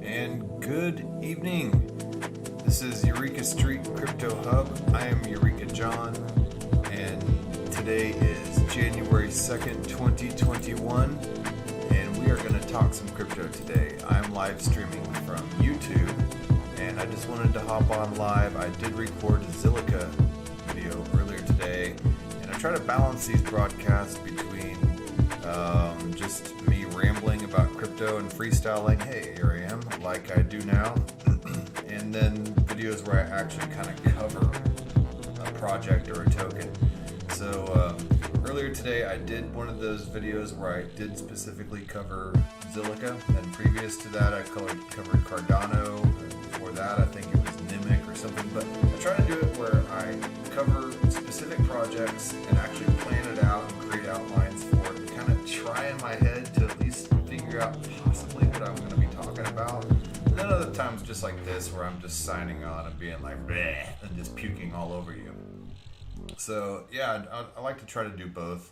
And good evening. This is Eureka Street Crypto Hub. I am Eureka John, and today is January 2nd, 2021, and we are going to talk some crypto today. I'm live streaming from YouTube, and I just wanted to hop on live. I did record a Zilliqa video earlier today, and I try to balance these broadcasts between just me rambling about crypto and freestyling, hey, here I am, like I do now, and then videos where I actually kind of cover a project or a token. So earlier today I did one of those videos where I did specifically cover Zilliqa, and previous to that I covered Cardano, and before that I think it was Nimic or something, but I try to do it where I cover specific projects and actually plan it out and create outlines for it, and kind of try in my head to at least figure out possibly what I'm going to be talking about. And then other times just like this where I'm just signing on and being like bleh and just puking all over you. So yeah, I like to try to do both.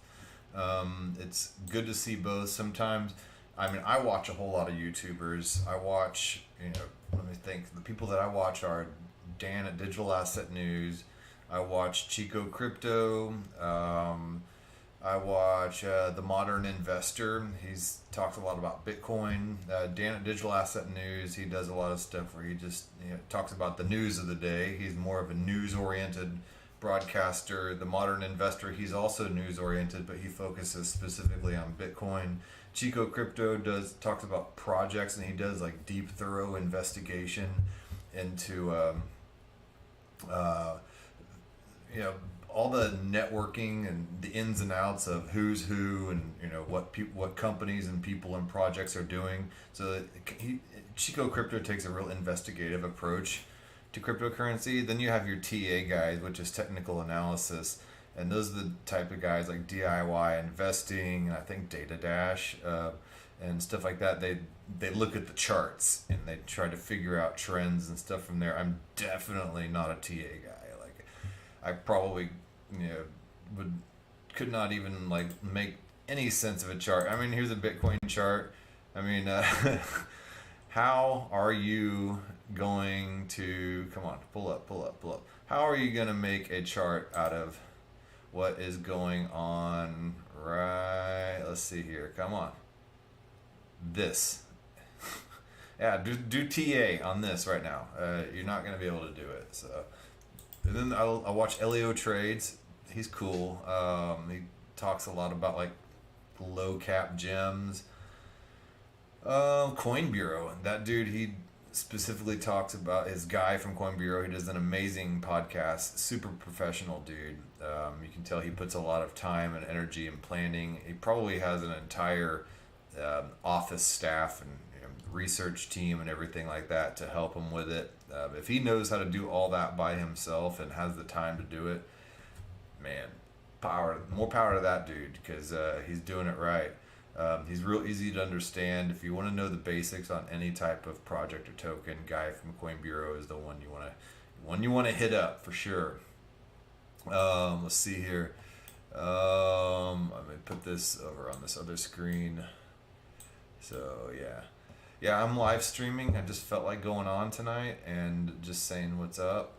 It's good to see both. Sometimes, I mean, I watch a whole lot of YouTubers. I watch, let me think, the people that I watch are Dan at Digital Asset News. I watch Chico Crypto. I watch The Modern Investor. He's talks a lot about Bitcoin. Dan at Digital Asset News, he does a lot of stuff where he just talks about the news of the day. He's more of a news-oriented broadcaster. The Modern Investor, he's also news-oriented, but he focuses specifically on Bitcoin. Chico Crypto talks about projects, and he does like deep, thorough investigation into all the networking and the ins and outs of who's who, and what companies and people and projects are doing. So Chico Crypto takes a real investigative approach to cryptocurrency. Then you have your TA guys, which is technical analysis, and those are the type of guys like DIY investing, and I think Data Dash and stuff like that. They look at the charts and they try to figure out trends and stuff from there. I'm definitely not a TA guy. Like, I probably could not even like make any sense of a chart. I mean, here's a Bitcoin chart. I mean, how are you going to, come on, pull up. How are you going to make a chart out of what is going on right? Let's see here. Come on. This. Yeah, do TA on this right now. You're not going to be able to do it. So, and then I watch Elio Trades. He's cool. He talks a lot about like low cap gems. Coin Bureau. That dude, he specifically talks about his guy from Coin Bureau. He does an amazing podcast. Super professional dude. You can tell he puts a lot of time and energy in planning. He probably has an entire office staff and research team and everything like that to help him with it. If he knows how to do all that by himself and has the time to do it, man, more power to that dude, because he's doing it right. He's real easy to understand. If you want to know the basics on any type of project or token, guy from Coin Bureau is the one you want to hit up for sure. Let's see here. Let me put this over on this other screen. So yeah, I'm live streaming. I just felt like going on tonight and just saying what's up.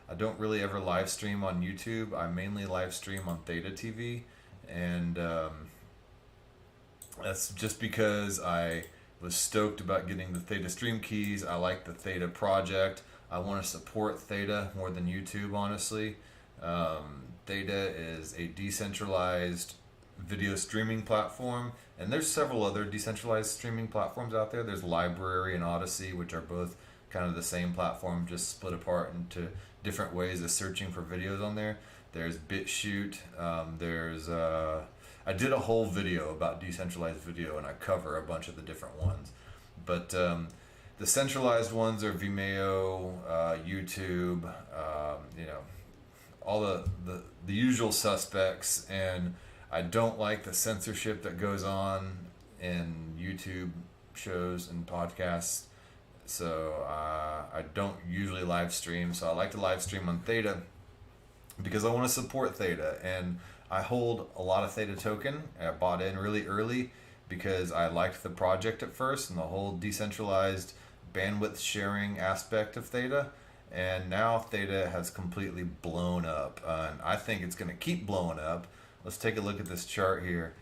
I don't really ever live stream on YouTube. I mainly live stream on Theta TV, and that's just because I was stoked about getting the Theta stream keys. I like the Theta project. I want to support Theta more than YouTube, honestly. Theta is a decentralized video streaming platform, and there's several other decentralized streaming platforms out there. There's Library and Odyssey, which are both kind of the same platform, just split apart into different ways of searching for videos on there. There's BitChute. I did a whole video about decentralized video, and I cover a bunch of the different ones. But the centralized ones are Vimeo, YouTube, all the usual suspects. And I don't like the censorship that goes on in YouTube shows and podcasts. So I don't usually live stream. So I like to live stream on Theta because I want to support Theta. And I hold a lot of Theta token. I bought in really early because I liked the project at first and the whole decentralized bandwidth sharing aspect of Theta. And now Theta has completely blown up. And I think it's going to keep blowing up. Let's take a look at this chart here.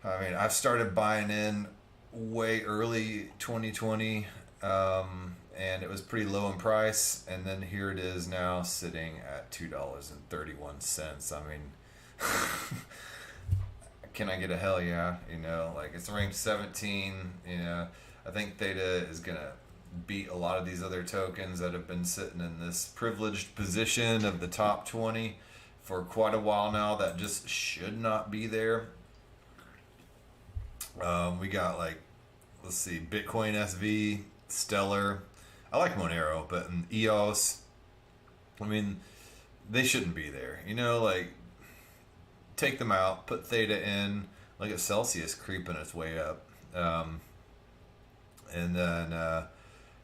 I mean, I've started buying in way early 2020, and it was pretty low in price. And then here it is now sitting at $2.31. I mean, can I get a hell yeah? You know, like it's ranked 17. You know, I think Theta is gonna beat a lot of these other tokens that have been sitting in this privileged position of the top 20 for quite a while now. That just should not be there. We got like, let's see, Bitcoin SV, Stellar. I like Monero, but in EOS, I mean, they shouldn't be there. You know, like take them out, put Theta in. Look at Celsius creeping its way up. And then,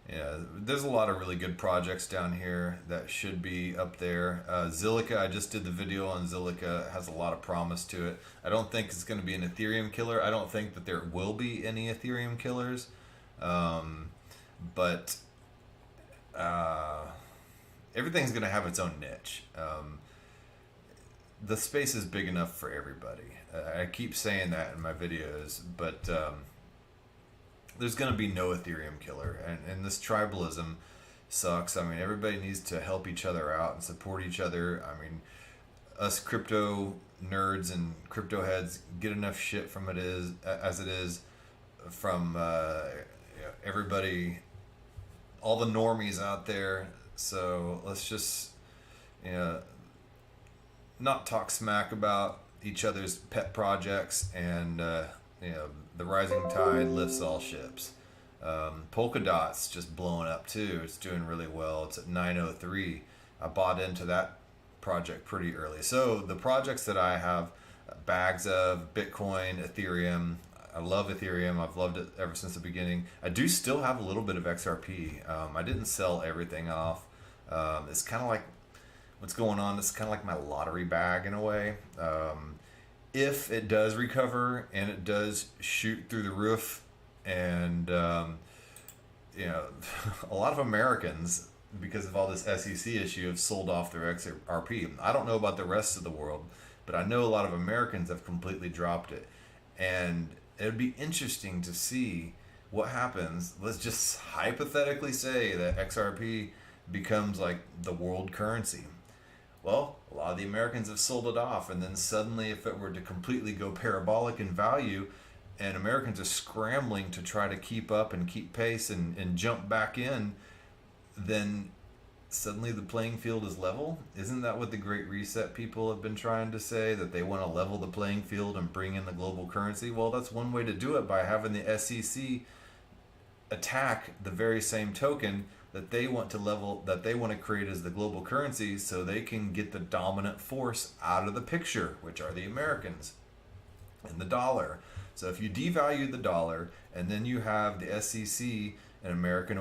yeah, there's a lot of really good projects down here that should be up there. Zilliqa, I just did the video on Zilliqa. It has a lot of promise to it. I don't think it's going to be an Ethereum killer. I don't think that there will be any Ethereum killers. But everything's going to have its own niche. The space is big enough for everybody. I keep saying that in my videos, but there's going to be no Ethereum killer. And this tribalism sucks. I mean, everybody needs to help each other out and support each other. I mean, us crypto nerds and crypto heads get enough shit from it as it is from everybody, all the normies out there. So let's just, you know, not talk smack about each other's pet projects, and you know, the rising tide lifts all ships. Polkadot's just blowing up too. It's doing really well. It's at 903. I bought into that project pretty early. So the projects that I have bags of: Bitcoin, Ethereum. I love Ethereum. I've loved it ever since the beginning. I do still have a little bit of XRP. I didn't sell everything off. It's kind of like what's going on. It's kind of like my lottery bag in a way. If it does recover and it does shoot through the roof, and you know, a lot of Americans, because of all this SEC issue, have sold off their XRP. I don't know about the rest of the world, but I know a lot of Americans have completely dropped it. And it would be interesting to see what happens. Let's just hypothetically say that XRP becomes like the world currency. Well, a lot of the Americans have sold it off, and then suddenly if it were to completely go parabolic in value, and Americans are scrambling to try to keep up and keep pace and jump back in, then suddenly the playing field is level. Isn't that what the Great Reset people have been trying to say, that they want to level the playing field and bring in the global currency? Well, that's one way to do it, by having the SEC attack the very same token that they want to level, that they want to create as the global currency, so they can get the dominant force out of the picture, which are the Americans and the dollar. So if you devalue the dollar, and then you have the SEC, an American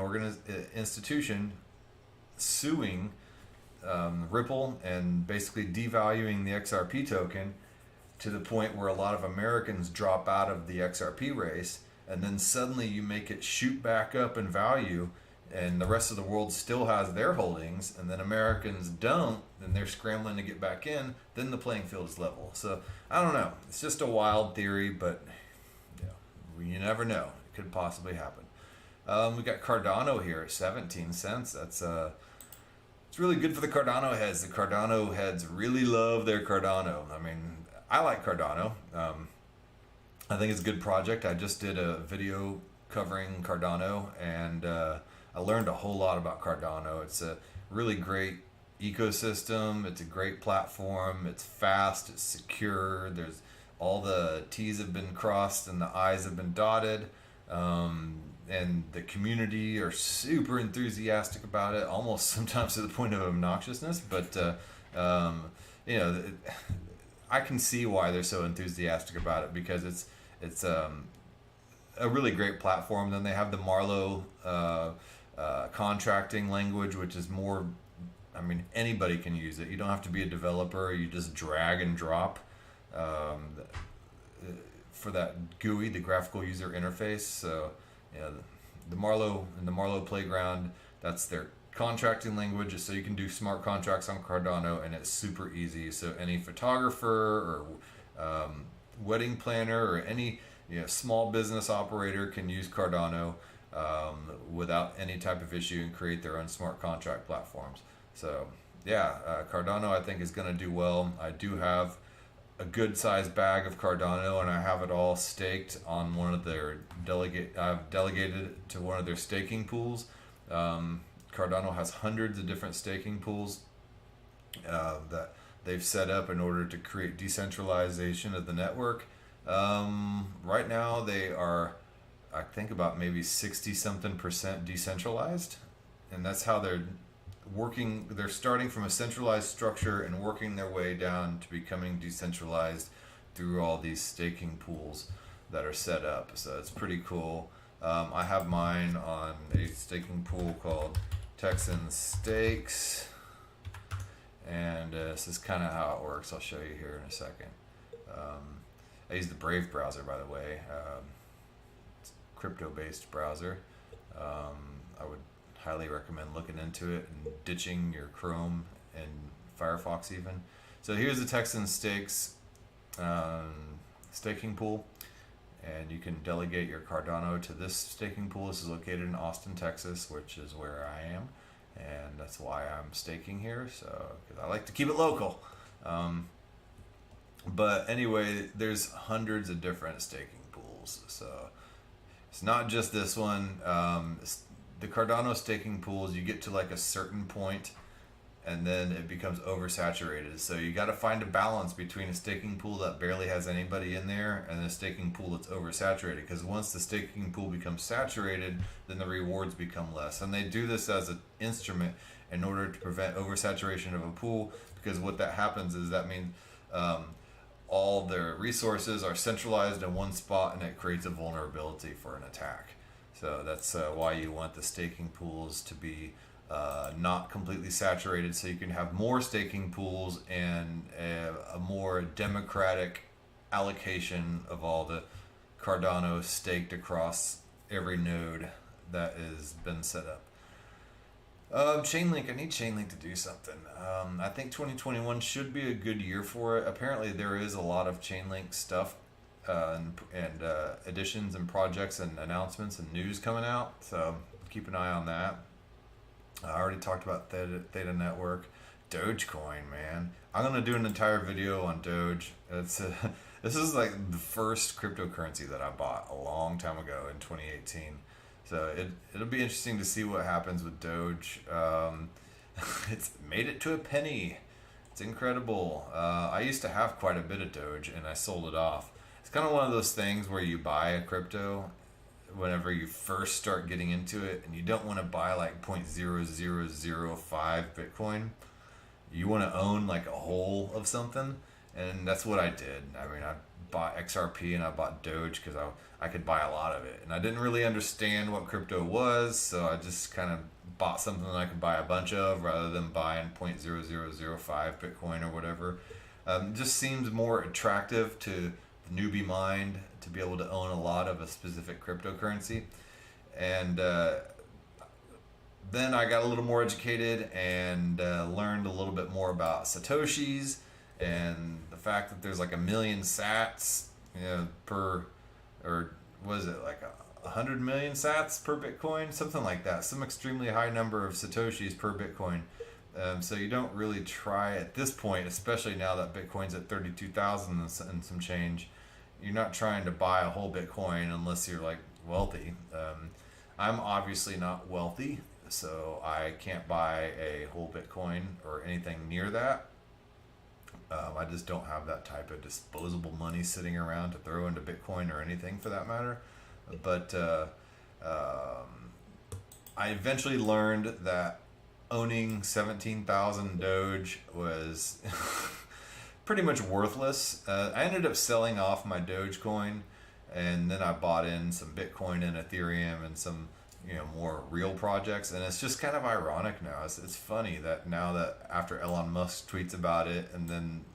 institution, suing Ripple and basically devaluing the XRP token to the point where a lot of Americans drop out of the XRP race, and then suddenly you make it shoot back up in value, and the rest of the world still has their holdings, and then Americans don't, and they're scrambling to get back in, then the playing field is level. So I don't know. It's just a wild theory, but you never know. It could possibly happen. We got Cardano here at 17 cents. That's it's really good for the Cardano heads. The Cardano heads really love their Cardano. I mean, I like Cardano. I think it's a good project. I just did a video covering Cardano, and I learned a whole lot about Cardano. It's a really great ecosystem. It's a great platform. It's fast. It's secure. There's all the T's have been crossed and the I's have been dotted. And the community are super enthusiastic about it, almost sometimes to the point of obnoxiousness. But you know, I can see why they're so enthusiastic about it, because it's a really great platform. Then they have the Marlowe contracting language, which is more, I mean, anybody can use it. You don't have to be a developer. You just drag and drop for that GUI, the graphical user interface. So, you know, the Marlowe and the Marlowe Playground, that's their contracting language. So you can do smart contracts on Cardano, and it's super easy. So any photographer or wedding planner or any small business operator can use Cardano without any type of issue and create their own smart contract platforms. So yeah, Cardano I think is going to do well. I do have a good sized bag of Cardano, and I have it all staked on one of their I've delegated it to one of their staking pools. Cardano has hundreds of different staking pools that they've set up in order to create decentralization of the network. Right now they are, I think, about maybe 60 something percent decentralized, and that's how they're working. They're starting from a centralized structure and working their way down to becoming decentralized through all these staking pools that are set up. So it's pretty cool. I have mine on a staking pool called Texan Stakes, and this is kind of how it works. I'll show you here in a second. I use the Brave browser, by the way. It's a crypto-based browser. I would highly recommend looking into it and ditching your Chrome and Firefox even. So here's the Texan Stakes staking pool, and you can delegate your Cardano to this staking pool. This is located in Austin, Texas, which is where I am, and that's why I'm staking here. So, because I like to keep it local. But anyway, there's hundreds of different staking pools, so it's not just this one. The Cardano staking pools, you get to like a certain point and then it becomes oversaturated. So you got to find a balance between a staking pool that barely has anybody in there and a staking pool that's oversaturated. Because once the staking pool becomes saturated, then the rewards become less. And they do this as an instrument in order to prevent oversaturation of a pool. Because what that happens is that means all their resources are centralized in one spot, and it creates a vulnerability for an attack. So that's why you want the staking pools to be not completely saturated, so you can have more staking pools and a more democratic allocation of all the Cardano staked across every node that has been set up. Chainlink, I need Chainlink to do something. I think 2021 should be a good year for it. Apparently there is a lot of Chainlink stuff and additions and projects and announcements and news coming out, so keep an eye on that. I already talked about Theta Network. Dogecoin, man. I'm going to do an entire video on Doge. This is like the first cryptocurrency that I bought a long time ago in 2018. So it'll be interesting to see what happens with Doge. It's made it to a penny. It's incredible. I used to have quite a bit of Doge and I sold it off. It's kind of one of those things where you buy a crypto whenever you first start getting into it, and you don't want to buy like 0.0005 Bitcoin. You want to own like a whole of something, and that's what I did. I mean, I bought XRP and I bought Doge because I could buy a lot of it, and I didn't really understand what crypto was, so I just kind of bought something that I could buy a bunch of rather than buying 0.0005 Bitcoin or whatever. It just seems more attractive to the newbie mind to be able to own a lot of a specific cryptocurrency. And then I got a little more educated and learned a little bit more about Satoshis and the fact that there's like 1 million sats, per, or was it like 100 million sats per Bitcoin, something like that, some extremely high number of Satoshis per Bitcoin. So you don't really try at this point, especially now that Bitcoin's at 32,000 and some change. You're not trying to buy a whole Bitcoin unless you're like wealthy. I'm obviously not wealthy, so I can't buy a whole Bitcoin or anything near that. I just don't have that type of disposable money sitting around to throw into Bitcoin or anything for that matter. But I eventually learned that owning 17,000 Doge was pretty much worthless. I ended up selling off my Dogecoin, and then I bought in some Bitcoin and Ethereum and some more real projects. And it's just kind of ironic now. It's funny that now that after Elon Musk tweets about it, and then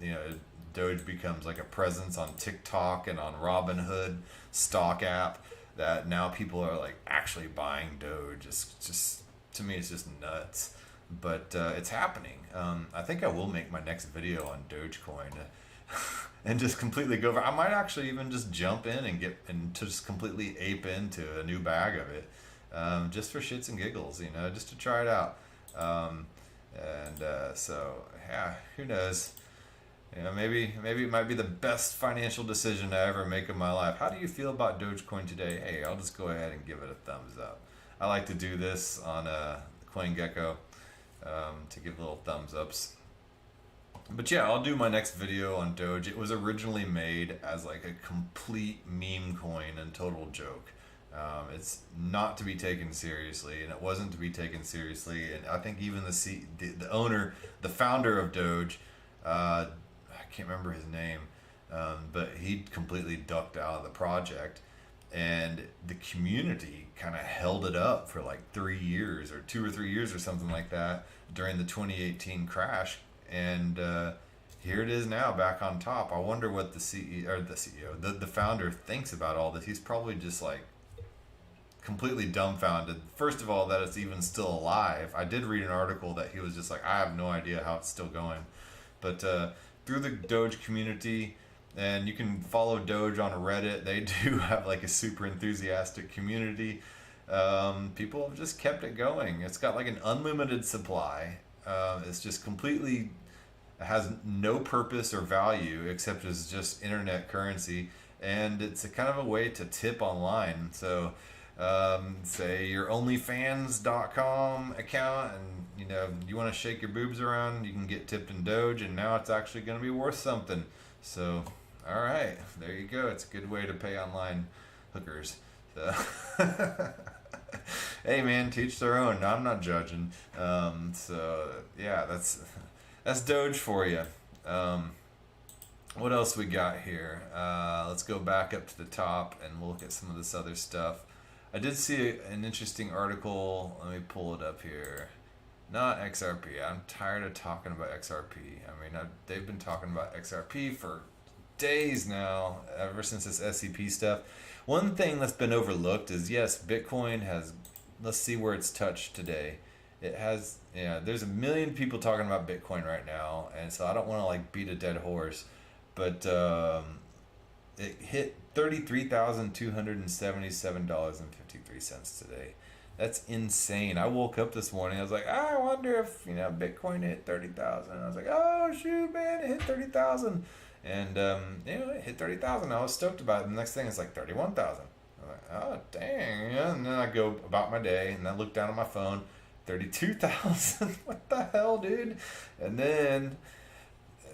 Doge becomes like a presence on TikTok and on Robinhood stock app, that now people are like actually buying Doge. It's just, to me, it's just nuts. But it's happening. I think I will make my next video on Dogecoin and just completely go over. I might actually even just jump in and get and to just completely ape into a new bag of it, just for shits and giggles, just to try it out. So yeah, who knows? Maybe it might be the best financial decision I ever make in my life. How do you feel about Dogecoin today? Hey, I'll just go ahead and give it a thumbs up. I like to do this on CoinGecko, to give little thumbs ups. But yeah, I'll do my next video on Doge. It was originally made as like a complete meme coin and total joke. It's not to be taken seriously, and it wasn't to be taken seriously. And I think even the owner, the founder of Doge, I can't remember his name, but he completely ducked out of the project, and the community kind of held it up for like 3 years or 2 or 3 years or something like that during the 2018 crash. And here it is now, back on top. I wonder what the founder thinks about all this. He's probably just like completely dumbfounded. First of all, that it's even still alive. I did read an article that he was just like, I have no idea how it's still going. But through the Doge community, and you can follow Doge on Reddit, they do have like a super enthusiastic community. People have just kept it going. It's got like an unlimited supply. It's just completely has no purpose or value except as just internet currency, and it's a kind of a way to tip online. So say your OnlyFans.com account, and you want to shake your boobs around, you can get tipped in Doge, and now it's actually going to be worth something. So all right, there you go. It's a good way to pay online hookers. So hey man, teach their own. I'm not judging. So yeah, that's Doge for you. What else we got here? Let's go back up to the top and we'll look at some of this other stuff. I did see an interesting article. Let me pull it up here. Not XRP. I'm tired of talking about XRP. I mean, they've been talking about XRP for days now, ever since this SCP stuff. One thing that's been overlooked is, yes, Bitcoin has, let's see where it's touched today. It has, there's a million people talking about Bitcoin right now, and so I don't want to like beat a dead horse, but it hit $33,277.53 today. That's insane. I woke up this morning, I was like, I wonder if Bitcoin hit 30,000. I was like, oh shoot, man, it hit 30,000. And it hit 30,000. I was stoked about it. And the next thing is like 31,000. I'm like, oh dang, and then I go about my day, and I look down at my phone, 32,000. What the hell, dude? And then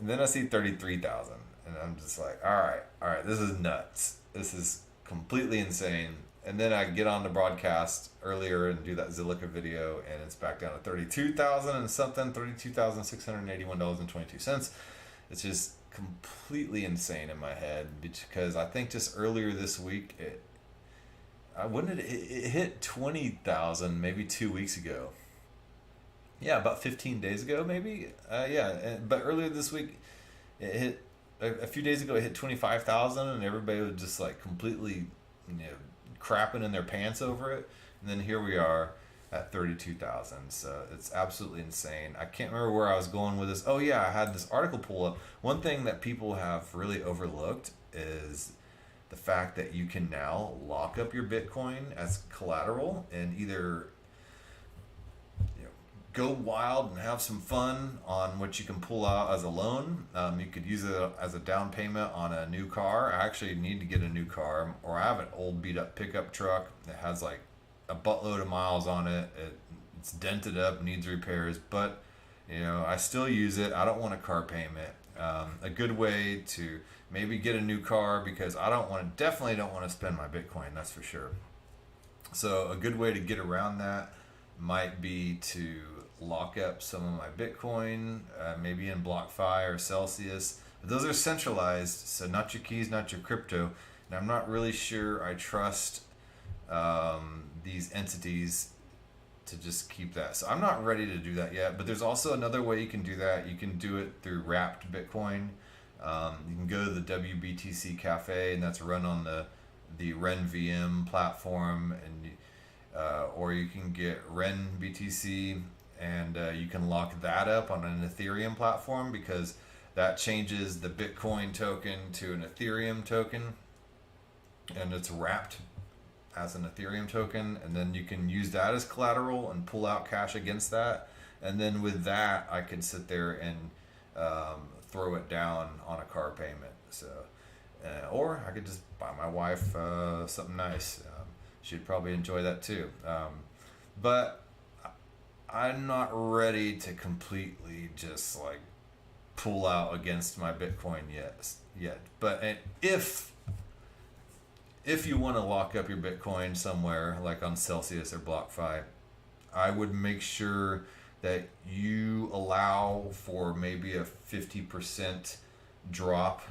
I see 33,000, and I'm just like, all right, this is nuts. This is completely insane. And then I get on the broadcast earlier and do that Zilliqa video, and it's back down to 32,000 and something, $32,681.22. It's just completely insane in my head, because I think just earlier this week it hit 20,000 maybe 2 weeks ago. Yeah, about 15 days ago maybe. But earlier this week it hit a few days ago. It hit 25,000, and everybody was just like completely crapping in their pants over it. And then here we are at 32,000. So it's absolutely insane. I can't remember where I was going with this. Oh yeah, I had this article pull up. One thing that people have really overlooked is the fact that you can now lock up your Bitcoin as collateral and either go wild and have some fun on what you can pull out as a loan. You could use it as a down payment on a new car. I actually need to get a new car, or I have an old beat up pickup truck that has like a buttload of miles on it. It's dented up, needs repairs, but I still use it. I don't want a car payment. A good way to maybe get a new car, because I definitely don't want to spend my Bitcoin, that's for sure. So a good way to get around that might be to lock up some of my Bitcoin, maybe in BlockFi or Celsius. But those are centralized, so not your keys, not your crypto. And I'm not really sure I trust these entities to just keep that. So I'm not ready to do that yet. But there's also another way you can do that. You can do it through wrapped Bitcoin. You can go to the WBTC Cafe, and that's run on the Ren VM platform, and or you can get Ren BTC, and you can lock that up on an Ethereum platform, because that changes the Bitcoin token to an Ethereum token, and it's wrapped as an Ethereum token, and then you can use that as collateral and pull out cash against that. And then with that, I could sit there and throw it down on a car payment. So, or I could just buy my wife something nice. She'd probably enjoy that too. But I'm not ready to completely just like pull out against my Bitcoin yet. But if you want to lock up your Bitcoin somewhere like on Celsius or BlockFi, I would make sure that you allow for maybe a 50% drop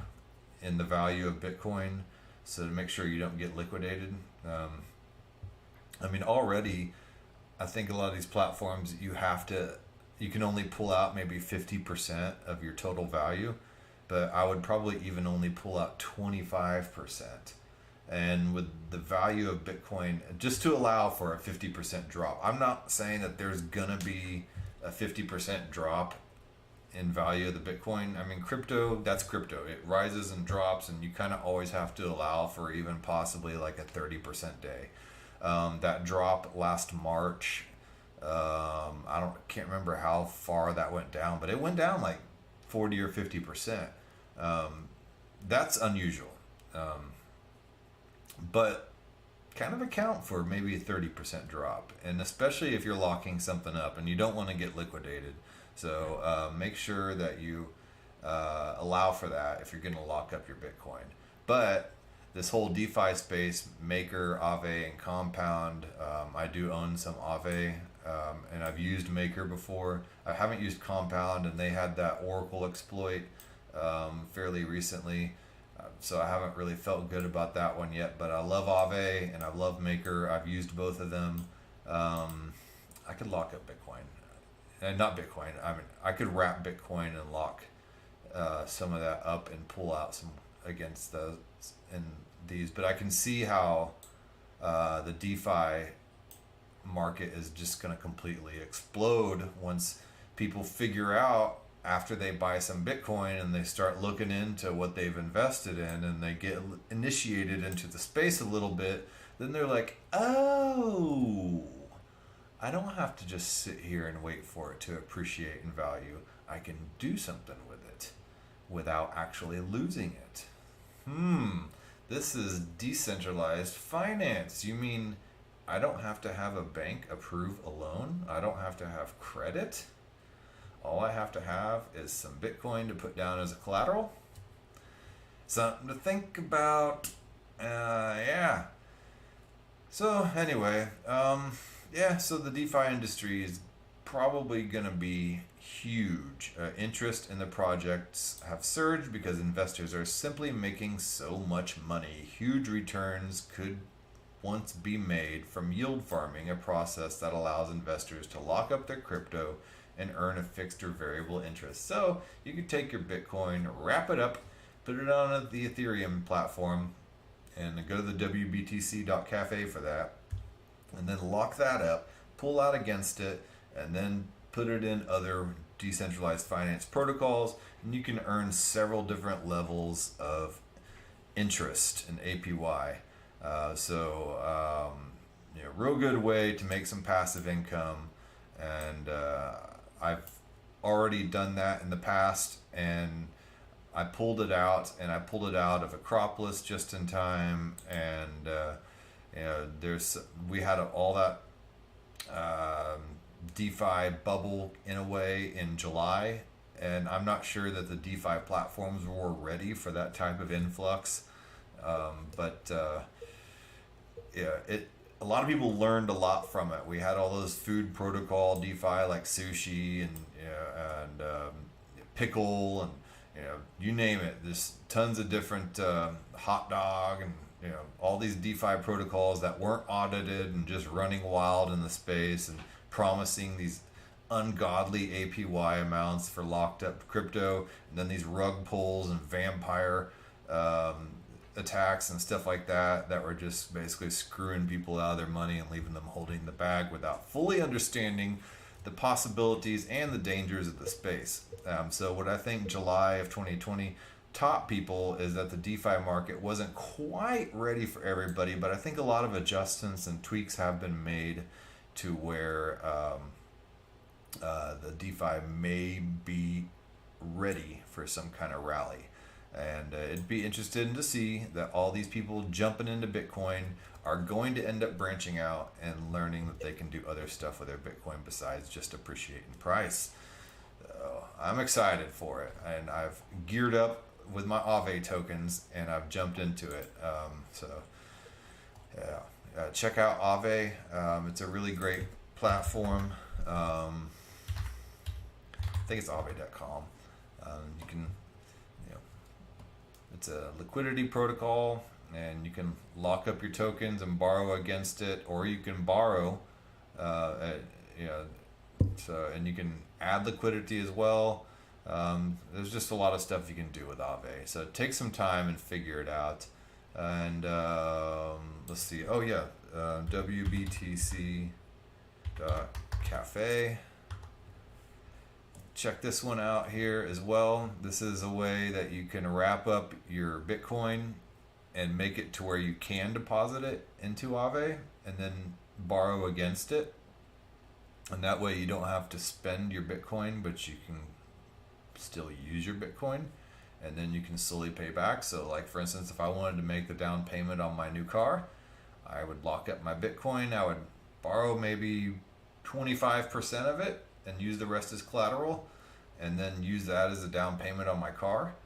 in the value of Bitcoin, so to make sure you don't get liquidated. I mean, already, I think a lot of these platforms, you can only pull out maybe 50% of your total value, but I would probably even only pull out 25%. And with the value of Bitcoin, just to allow for a 50% drop. I'm not saying that there's gonna be a 50% drop in value of the Bitcoin. I mean, crypto, that's crypto. It rises and drops, and you kind of always have to allow for even possibly like a 30% day. That drop last March, can't remember how far that went down, but it went down like 40 or 50%. That's unusual. But kind of account for maybe a 30% drop, and especially if you're locking something up and you don't want to get liquidated. So make sure that you allow for that if you're going to lock up your Bitcoin. But this whole DeFi space, Maker, Aave, and Compound, I do own some Aave, and I've used Maker before. I haven't used Compound, and they had that Oracle exploit fairly recently. So I haven't really felt good about that one yet, but I love Aave and I love Maker. I've used both of them. I could lock up Bitcoin, and not Bitcoin. I mean, I could wrap Bitcoin and lock some of that up and pull out some against those in these. But I can see how the DeFi market is just going to completely explode once people figure out, after they buy some Bitcoin and they start looking into what they've invested in and they get initiated into the space a little bit, then they're like, oh, I don't have to just sit here and wait for it to appreciate in value. I can do something with it without actually losing it. This is decentralized finance. You mean I don't have to have a bank approve a loan? I don't have to have credit? All I have to have is some Bitcoin to put down as a collateral. Something to think about. Yeah. So anyway, so the DeFi industry is probably going to be huge. Interest in the projects have surged because investors are simply making so much money. Huge returns could once be made from yield farming, a process that allows investors to lock up their crypto and earn a fixed or variable interest. So you could take your Bitcoin, wrap it up, put it on the Ethereum platform, and go to the WBTC.cafe for that, and then lock that up, pull out against it, and then put it in other decentralized finance protocols, and you can earn several different levels of interest in APY. Real good way to make some passive income, and I've already done that in the past, and I pulled it out of Acropolis just in time, and we had all that DeFi bubble in a way in July, and I'm not sure that the DeFi platforms were ready for that type of influx, a lot of people learned a lot from it. We had all those food protocol DeFi like sushi and pickle and you name it. There's tons of different hot dog and all these DeFi protocols that weren't audited and just running wild in the space and promising these ungodly APY amounts for locked up crypto, and then these rug pulls and vampire attacks and stuff like that were just basically screwing people out of their money and leaving them holding the bag without fully understanding the possibilities and the dangers of the space. So what I think July of 2020 taught people is that the DeFi market wasn't quite ready for everybody, but I think a lot of adjustments and tweaks have been made to where the DeFi may be ready for some kind of rally. And it'd be interesting to see that all these people jumping into Bitcoin are going to end up branching out and learning that they can do other stuff with their Bitcoin besides just appreciate in price. So I'm excited for it, and I've geared up with my Aave tokens and I've jumped into it. Check out Aave. It's a really great platform. I think it's aave.com. You can, it's a liquidity protocol, and you can lock up your tokens and borrow against it, or you can borrow, and you can add liquidity as well. There's just a lot of stuff you can do with Aave. So take some time and figure it out. And let's see. Oh yeah, WBTC.cafe. Check this one out here as well. This is a way that you can wrap up your Bitcoin and make it to where you can deposit it into Aave and then borrow against it. And that way you don't have to spend your Bitcoin, but you can still use your Bitcoin, and then you can slowly pay back. So like for instance, if I wanted to make the down payment on my new car, I would lock up my Bitcoin. I would borrow maybe 25% of it and use the rest as collateral, and then use that as a down payment on my car.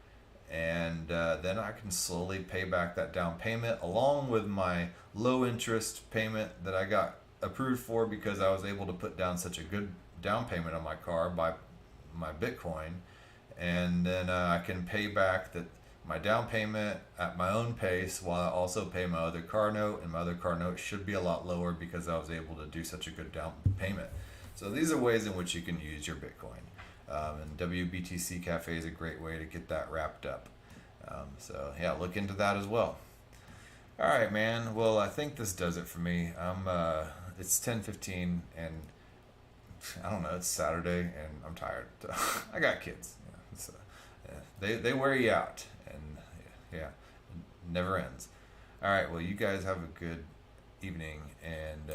And then I can slowly pay back that down payment along with my low interest payment that I got approved for because I was able to put down such a good down payment on my car by my Bitcoin. And then I can pay back my down payment at my own pace while I also pay my other car note, and my other car note should be a lot lower because I was able to do such a good down payment. So these are ways in which you can use your Bitcoin. And WBTC Cafe is a great way to get that wrapped up. So yeah, look into that as well. All right, man. Well, I think this does it for me. It's 10:15 and I don't know, it's Saturday and I'm tired. I got kids. So, they wear you out, and it never ends. All right, well, you guys have a good evening, and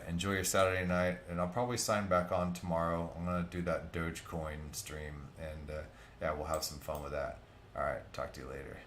enjoy your Saturday night, and I'll probably sign back on tomorrow. I'm gonna do that Dogecoin stream, and we'll have some fun with that. All right, talk to you later.